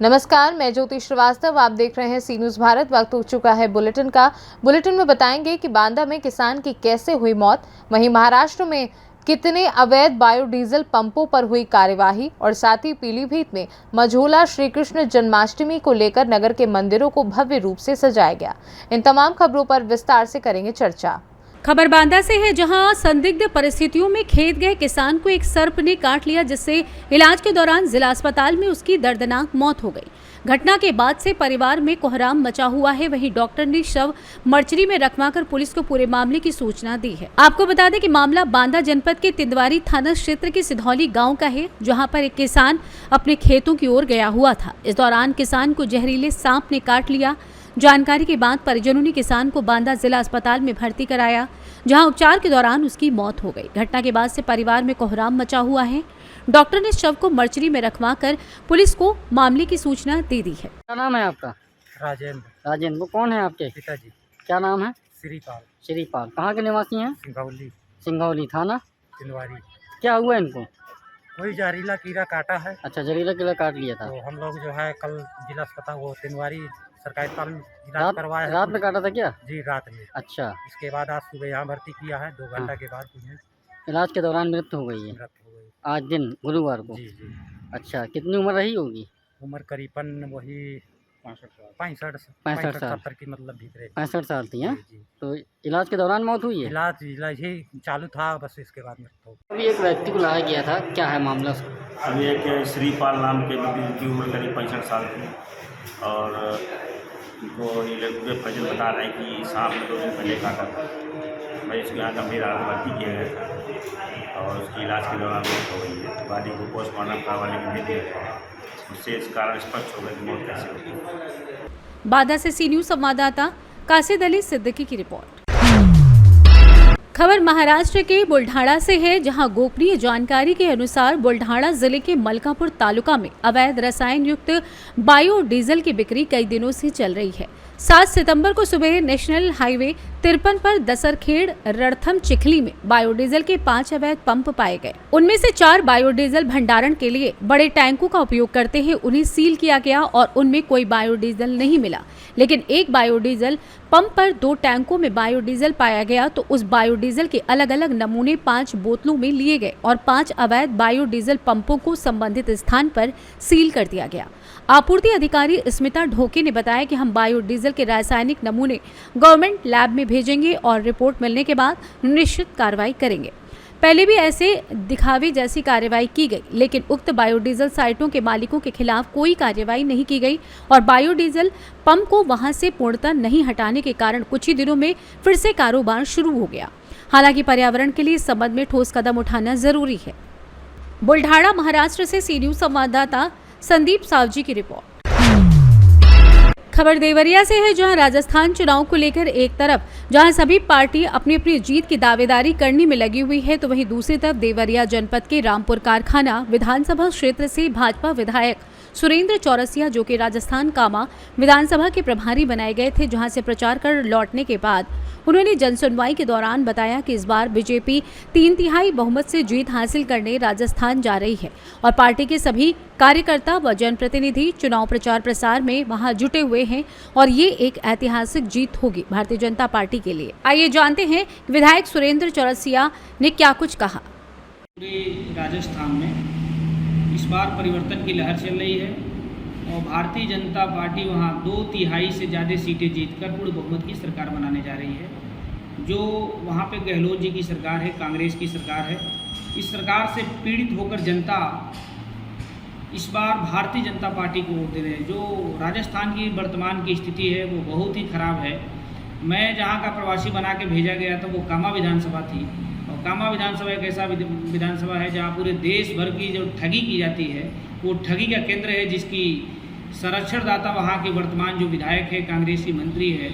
नमस्कार, मैं ज्योति श्रीवास्तव। आप देख रहे हैं सी न्यूज़ भारत। वक्त हो चुका है बुलेटिन का। बुलेटिन में बताएंगे कि बांदा में किसान की कैसे हुई मौत, वहीं महाराष्ट्र में कितने अवैध बायोडीजल पंपों पर हुई कार्यवाही और साथ ही पीलीभीत में मझोला श्री कृष्ण जन्माष्टमी को लेकर नगर के मंदिरों को भव्य रूप से सजाया गया। इन तमाम खबरों पर विस्तार से करेंगे चर्चा। खबर बांदा से है, जहां संदिग्ध परिस्थितियों में खेत गए किसान को एक सर्प ने काट लिया, जिससे इलाज के दौरान जिला अस्पताल में उसकी दर्दनाक मौत हो गई। घटना के बाद से परिवार में कोहराम मचा हुआ है। वहीं डॉक्टर ने शव मर्चरी में रखवाकर पुलिस को पूरे मामले की सूचना दी है। आपको बता दें कि मामला बांदा जनपद के तिंदवारी थाना क्षेत्र के सिधौली गाँव का है, जहाँ पर एक किसान अपने खेतों की ओर गया हुआ था। इस दौरान किसान को जहरीले सांप ने काट लिया। जानकारी के बाद परिजनों ने किसान को बांदा जिला अस्पताल में भर्ती कराया, जहां उपचार के दौरान उसकी मौत हो गई। घटना के बाद से परिवार में कोहराम मचा हुआ है। डॉक्टर ने शव को मर्चरी में रखवाकर पुलिस को मामले की सूचना दे दी है। क्या नाम है आपका? राजेंद्र। राजेंद्र। वो कौन है आपके पिताजी? क्या नाम है? श्रीपाल। श्रीपाल। कहाँ के निवासी हैं? सिंघौली। सिंघौली थाना तिलवारी। क्या हुआ इनको? कोई जहरीला कीड़ा काटा है। अच्छा, जहरीला कीड़ा काट लिया था। तो हम लोग जो है कल जिला अस्पताल वो तिलवारी सरकारी अस्पताल में इलाज रात करवाया है। रात में काटा था क्या? जी, रात में। अच्छा। इसके बाद आज सुबह यहाँ भर्ती किया है। 2 घंटा के बाद उन्हें इलाज के दौरान मृत्यु हो गई है मृत्यु हो गई। आज दिन गुरुवार को। जी जी। अच्छा, कितनी उम्र रही होगी? उम्र करीबन वही 65 साल। 70 की मतलब भीतर 65 साल थी हैं? जी। तो इलाज के दौरान मौत हुई है? इलाज ही चालू था, बस इसके बाद मृत्यु हो गई। अभी एक व्यक्ति को लाया गया था, क्या है मामला? अभी एक श्रीपाल नाम के व्यक्ति की उम्र करीब 65 साल थी और उनको ये फजल बता रहे हैं कि सांप ने 2 दिन पहले काटा था। मैं इसके यहाँ गंभीर हालत में भर्ती किया गया था और उसकी इलाज के दौरान मौत हो गई है। बॉडी को पोस्टमार्टम करवाने के भेज दिया था। उससे इस कारण स्पष्ट हो गया कि मौत कैसे होगी। बांदा से सी न्यूज़ संवाददाता कासिद अली सिद्दीकी की रिपोर्ट। खबर महाराष्ट्र के बुल्ढाणा से है, जहां गोपनीय जानकारी के अनुसार बुल्ढाणा जिले के मलकापुर तालुका में अवैध रसायन युक्त बायोडीजल की बिक्री कई दिनों से चल रही है। 7 सितंबर को सुबह नेशनल हाईवे 53 पर दसरखेड़ रणथम चिखली में बायोडीजल के 5 अवैध पंप पाए गए। उनमें से 4 बायोडीजल भंडारण के लिए बड़े टैंकों का उपयोग करते हैं, उन्हें सील किया गया और उनमें कोई बायोडीजल नहीं मिला। लेकिन एक बायोडीजल पंप पर 2 टैंकों में बायोडीजल पाया गया, तो उस बायोडीजल के अलग अलग नमूने 5 बोतलों में लिए गए और 5 अवैध बायोडीजल पंपों को संबंधित स्थान पर सील कर दिया गया। आपूर्ति अधिकारी स्मिता ढोके ने बताया कि हम बायोडीजल के रासायनिक नमूने गवर्नमेंट लैब में भेजेंगे और रिपोर्ट मिलने के बाद निश्चित कार्रवाई करेंगे। पहले भी ऐसे दिखावे जैसी कार्रवाई की गई, लेकिन उक्त बायोडीजल साइटों के मालिकों के खिलाफ कोई कार्रवाई नहीं की गई और बायोडीजल पंप को वहां से पूर्णतः नहीं हटाने के कारण कुछ ही दिनों में फिर से कारोबार शुरू हो गया। हालांकि पर्यावरण के लिए इस संबंध में ठोस कदम उठाना जरूरी है। बुल्ढाणा महाराष्ट्र से सी न्यूज़ संवाददाता संदीप सावजी की रिपोर्ट। खबर देवरिया से है, जहां राजस्थान चुनाव को लेकर एक तरफ जहां सभी पार्टी अपनी अपनी जीत की दावेदारी करने में लगी हुई है, तो वहीं दूसरी तरफ देवरिया जनपद के रामपुर कारखाना विधानसभा क्षेत्र से भाजपा विधायक सुरेंद्र चौरसिया, जो कि राजस्थान कामा विधानसभा के प्रभारी बनाए गए थे, जहां से प्रचार कर लौटने के बाद उन्होंने जनसुनवाई के दौरान बताया कि इस बार बीजेपी 3/3 बहुमत से जीत हासिल करने राजस्थान जा रही है और पार्टी के सभी कार्यकर्ता व जनप्रतिनिधि चुनाव प्रचार प्रसार में वहां जुटे हुए हैं और ये एक ऐतिहासिक जीत होगी भारतीय जनता पार्टी के लिए। आइए जानते हैं कि विधायक सुरेंद्र चौरसिया ने क्या कुछ कहा। पूरे राजस्थान में इस बार परिवर्तन की लहर चल रही है और भारतीय जनता पार्टी वहाँ 2/3 से ज़्यादा सीटें जीतकर पूर्ण बहुमत की सरकार बनाने जा रही है। जो वहाँ पे गहलोत जी की सरकार है, कांग्रेस की सरकार है, इस सरकार से पीड़ित होकर जनता इस बार भारतीय जनता पार्टी को वोट दे रहे हैं। जो राजस्थान की वर्तमान की स्थिति है वो बहुत ही खराब है। मैं जहाँ का प्रवासी बना के भेजा गया था वो कामा विधानसभा थी और कामा विधानसभा एक ऐसा विधानसभा है जहाँ पूरे देश भर की जो ठगी की जाती है वो ठगी का केंद्र है, जिसकी संरक्षणदाता वहाँ के वर्तमान जो विधायक है, कांग्रेसी मंत्री है।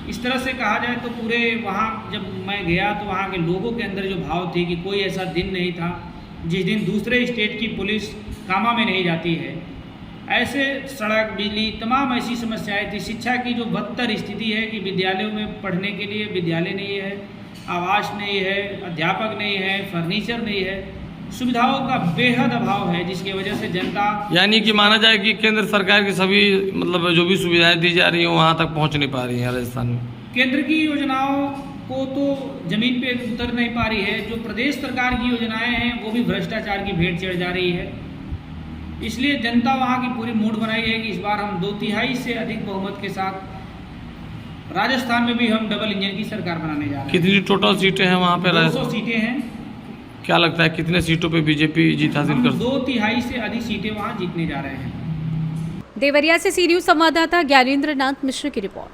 इस तरह से कहा जाए तो पूरे वहाँ जब मैं गया तो वहाँ के लोगों के अंदर जो भाव थे कि कोई ऐसा दिन नहीं था जिस दिन दूसरे स्टेट की पुलिस कामा में नहीं जाती है। ऐसे सड़क, बिजली, तमाम ऐसी समस्याएं थी। शिक्षा की जो बदतर स्थिति है कि विद्यालयों में पढ़ने के लिए विद्यालय नहीं है, आवास नहीं है, अध्यापक नहीं है, फर्नीचर नहीं है। सुविधाओं का बेहद अभाव है, जिसकी वजह से जनता यानी कि माना जाए कि केंद्र सरकार की सभी मतलब जो भी सुविधाएं दी जा रही हैं वहाँ तक पहुँच नहीं पा रही हैं राजस्थान में। केंद्र की योजनाओं को तो जमीन पे उतर नहीं पा रही है, जो प्रदेश सरकार की योजनाएं हैं वो भी भ्रष्टाचार की भेंट चढ़ जा रही है। इसलिए जनता वहाँ की पूरी मूड बनाई है कि इस बार हम 2/3 से अधिक बहुमत के साथ राजस्थान में भी हम डबल इंजन की सरकार बनाने जा रहे हैं। कितनी टोटल सीटें हैं वहाँ पे? 200 सीटें हैं। क्या लगता है कितने सीटों पे बीजेपी जीत हासिल कर? 2/3 से अधिक सीटें वहाँ जीतने जा रहे हैं। देवरिया से सी न्यूज संवाददाता ज्ञानेंद्र नाथ मिश्र की रिपोर्ट।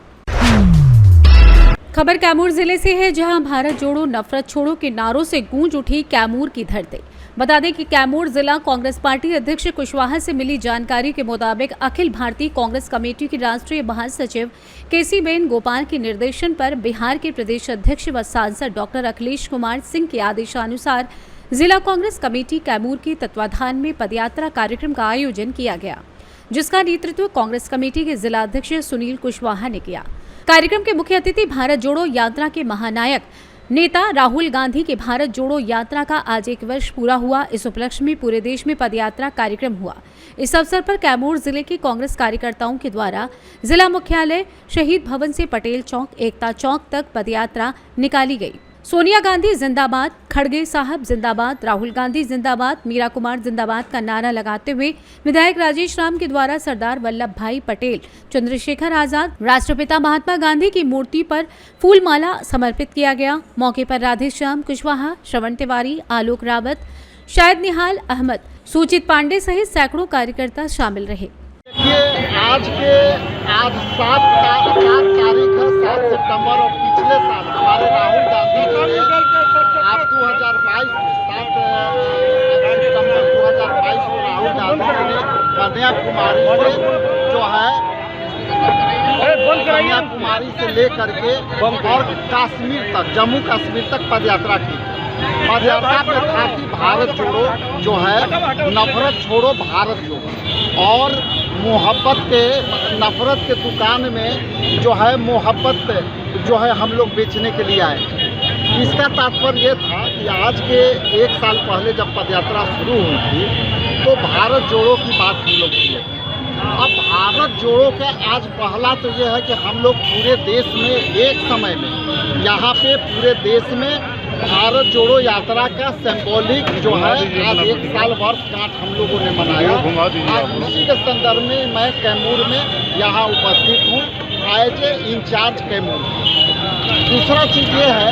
खबर कैमूर जिले से है, जहां भारत जोड़ो नफरत छोड़ो के नारों से गूंज उठी कैमूर की धरती। बता दें कि कैमूर जिला कांग्रेस पार्टी अध्यक्ष कुशवाहा से मिली जानकारी के मुताबिक अखिल भारतीय कांग्रेस कमेटी की राष्ट्रीय महासचिव केसीबेन गोपाल के निर्देशन पर बिहार के प्रदेश अध्यक्ष व सांसद डॉक्टर अखिलेश कुमार सिंह के आदेशानुसार जिला कांग्रेस कमेटी कैमूर के तत्वाधान में पदयात्रा कार्यक्रम का आयोजन किया गया, जिसका नेतृत्व कांग्रेस कमेटी के जिला अध्यक्ष सुनील कुशवाहा ने किया। कार्यक्रम के मुख्य अतिथि भारत जोड़ो यात्रा के महानायक नेता राहुल गांधी के भारत जोड़ो यात्रा का आज 1 वर्ष पूरा हुआ। इस उपलक्ष्य में पूरे देश में पदयात्रा कार्यक्रम हुआ। इस अवसर पर कैमूर जिले के कांग्रेस कार्यकर्ताओं के द्वारा जिला मुख्यालय शहीद भवन से पटेल चौक, एकता चौक तक पदयात्रा निकाली गई। सोनिया गांधी जिंदाबाद, खड़गे साहब जिंदाबाद, राहुल गांधी जिंदाबाद, मीरा कुमार जिंदाबाद का नारा लगाते हुए विधायक राजेश राम के द्वारा सरदार वल्लभ भाई पटेल, चंद्रशेखर आजाद, राष्ट्रपिता महात्मा गांधी की मूर्ति पर फूलमाला समर्पित किया गया। मौके पर राधेश्याम कुशवाहा, श्रवण तिवारी, आलोक रावत, शायद निहाल अहमद, सूचित पांडे सहित सैकड़ों कार्यकर्ता शामिल रहे। आज 7 तारीख है, 7 सितंबर, और पिछले साल हमारे राहुल गांधी जी ने आप 2022 में 7 सितंबर 2022 को राहुल गांधी जी ने कन्याकुमारी से जो है कन्याकुमारी से लेकर के और कश्मीर तक, जम्मू कश्मीर तक पदयात्रा की। पदयात्रा में था कि भारत जोड़ो जो है, नफरत छोड़ो भारत जोड़ो, और मोहब्बत के, नफरत के दुकान में जो है मोहब्बत जो है हम लोग बेचने के लिए आए। इसका तात्पर्य ये था कि आज के 1 साल पहले जब पदयात्रा शुरू हुई थी तो भारत जोड़ो की बात हम लोग किए। अब भारत जोड़ो का आज पहला तो ये है कि हम लोग पूरे देश में एक समय में यहाँ पे पूरे देश में भारत जोड़ो यात्रा का सिंबॉलिक जो है आज 1 साल वर्षगांठ हम लोगों ने मनाया। आज उसी के संदर्भ में मैं कैमूर में यहाँ उपस्थित हूँ एज ए इंचार्ज कैमूर। दूसरा चीज़ ये है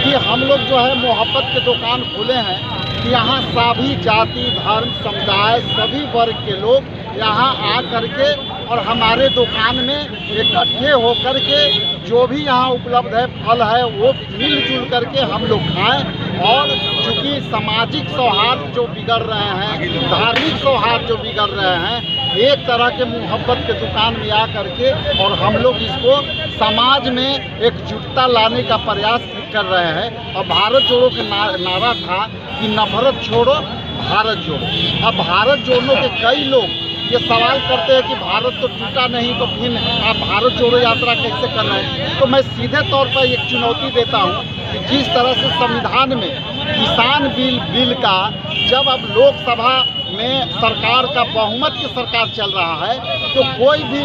कि हम लोग जो है मोहब्बत के दुकान खोले हैं कि यहाँ सभी जाति, धर्म, समुदाय, सभी वर्ग के लोग यहाँ आ करके और हमारे दुकान में इकट्ठे होकर के जो भी यहाँ उपलब्ध है फल है वो मिलजुल करके हम लोग खाएं। और चूँकि सामाजिक सौहार्द जो बिगड़ रहे हैं, धार्मिक सौहार्द जो बिगड़ रहे हैं, एक तरह के मोहब्बत के दुकान में आ करके और हम लोग इसको समाज में एकजुटता लाने का प्रयास कर रहे हैं। और भारत जोड़ो का नारा था कि नफरत छोड़ो भारत जोड़ो। अब भारत जोड़ने के कई लोग ये सवाल करते हैं कि भारत तो टूटा नहीं तो फिर आप भारत जोड़ो यात्रा कैसे कर रहे हैं। तो मैं सीधे तौर पर एक चुनौती देता हूँ कि जिस तरह से संविधान में किसान बिल का जब अब लोकसभा में सरकार का बहुमत की सरकार चल रहा है तो कोई भी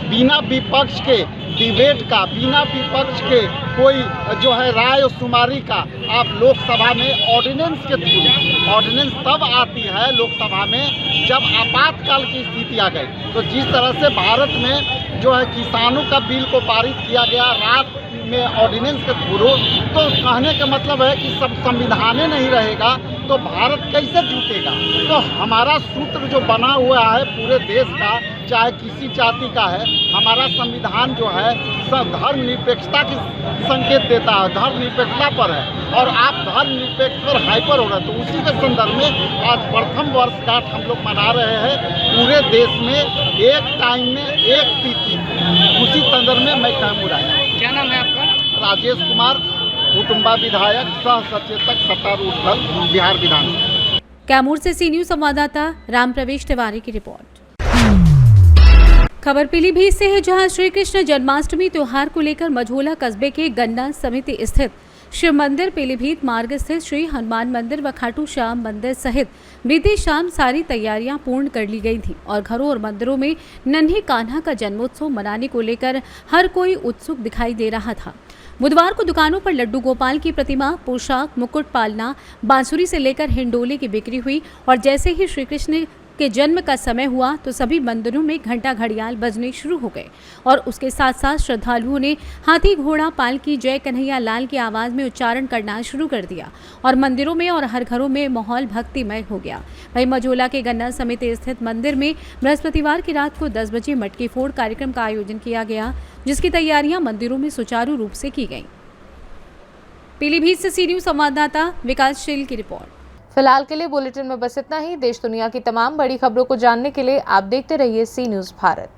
बिना विपक्ष के डिबेट का, बिना विपक्ष के कोई जो है राय शुमारी का आप लोकसभा में ऑर्डिनेंस के थ्रू, ऑर्डिनेंस तब आती है लोकसभा में जब आपातकाल की स्थिति आ गई। तो जिस तरह से भारत में जो है किसानों का बिल को पारित किया गया रात में ऑर्डिनेंस के थ्रू, तो कहने का मतलब है कि सब संविधान नहीं रहेगा तो भारत कैसे जुटेगा। तो हमारा सूत्र जो बना हुआ है पूरे देश का, चाहे किसी जाति का है, हमारा संविधान जो है धर्मनिरपेक्षता की संकेत देता है, धर्मनिरपेक्षता पर है और आप धर्मनिरपेक्ष पर हाइपर हो रहे हैं। तो उसी के संदर्भ में आज प्रथम वर्षगांठ हम लोग मना रहे हैं पूरे देश में, एक टाइम में एक तिथि। उसी संदर्भ में मैं कैमूर आया। क्या नाम है आपका? राजेश कुमार, कुटुंबा विधायक, सह सचेतक सत्तारूढ़ दल, बिहार विधानसभा। कैमूर से सी न्यूज संवाददाता राम प्रवेश तिवारी की रिपोर्ट। खबर पीलीभीत से है, जहां श्री कृष्ण जन्माष्टमी त्योहार को लेकर मझोला कस्बे के गन्ना समिति स्थित शिव मंदिर, पीलीभीत मार्ग स्थित श्री हनुमान मंदिर व खाटू श्याम मंदिर सहित बीती शाम सारी तैयारियां पूर्ण कर ली गई थी और घरों और मंदिरों में नन्हे कान्हा का जन्मोत्सव मनाने को लेकर हर कोई उत्सुक दिखाई दे रहा था। बुधवार को दुकानों पर लड्डू गोपाल की प्रतिमा, पोशाक, मुकुट, पालना, बांसुरी से लेकर हिंडोले की बिक्री हुई और जैसे ही श्री कृष्ण के जन्म का समय हुआ तो सभी मंदिरों में घंटा घड़ियाल बजने शुरू हो गए और उसके साथ साथ श्रद्धालुओं ने हाथी, घोड़ा, पालकी, जय कन्हैया लाल की आवाज में उच्चारण करना शुरू कर दिया और मंदिरों में और हर घरों में माहौल भक्तिमय हो गया। वहीं मझोला के गन्ना समिति स्थित मंदिर में बृहस्पतिवार की रात को 10 बजे मटकी फोड़ कार्यक्रम का आयोजन किया गया, जिसकी तैयारियां मंदिरों में सुचारू रूप से की गई। पीलीभीत से सी न्यूज़ संवाददाता विकासशील की रिपोर्ट। फिलहाल के लिए बुलेटिन में बस इतना ही। देश दुनिया की तमाम बड़ी खबरों को जानने के लिए आप देखते रहिए सी न्यूज़ भारत।